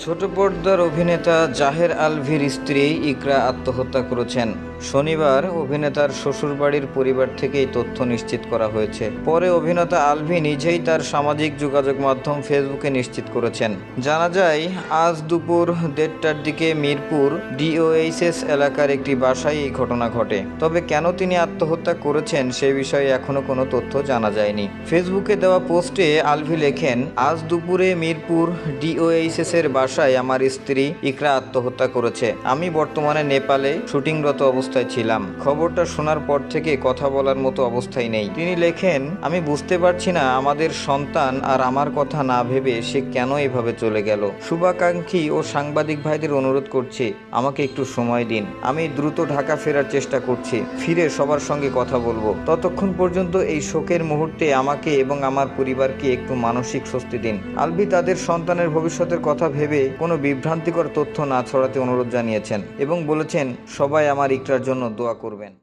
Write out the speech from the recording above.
ছোট পর্দার অভিনেতা জাহের আলভির স্ত্রী ইকরা আত্মহত্যা করেছেন। শনিবার অভিনেতার শ্বশুরবাড়ির পরিবার থেকে এই তথ্য নিশ্চিত করা হয়েছে। পরে অভিনেতা আলভি নিজেই তার সামাজিক যোগাযোগ মাধ্যম ফেসবুকে নিশ্চিত করেছেন। জানা যায়, আজ দুপুর 1:30টার দিকে মিরপুর ডিওএইচএস এলাকার একটি বাসায় এই ঘটনা ঘটে। তবে কেন তিনি আত্মহত্যা করেছেন সে বিষয়ে এখনো কোনো তথ্য জানা যায়নি। ফেসবুকে দেওয়া পোস্টে আলভি লেখেন, আজ দুপুরে মিরপুর ডিওএইচএস এর বাসায় আমার স্ত্রী ইকরা আত্মহত্যা করেছে। আমি বর্তমানে নেপালে শুটিংরত অবস্থায় ছিলাম। খবরটা শোনার পর থেকে কথা বলার মতো অবস্থায় নেই। তিনি লেখেন, আমি বুঝতে পারছি না আমাদের সন্তান আর আমার কথা না ভেবে সে কেন এভাবে চলে গেল। শুভাকাঙ্ক্ষী ও সাংবাদিক ভাইদের অনুরোধ করছি, আমাকে একটু সময় দিন। আমি দ্রুত ঢাকা ফেরার চেষ্টা করছি, ফিরে সবার সঙ্গে কথা বলবো। ততক্ষণ পর্যন্ত এই শোকের মুহূর্তে আমাকে এবং আমার পরিবারকে একটু মানসিক স্বস্তি দিন। আলভি তাদের সন্তানের ভবিষ্যতের কথা ভেবে কোনো বিভ্রান্তিকর তথ্য না ছড়াতে অনুরোধ জানিয়েছেন এবং বলেছেন, সবাই আমার ইকরার জন্য দোয়া করবেন।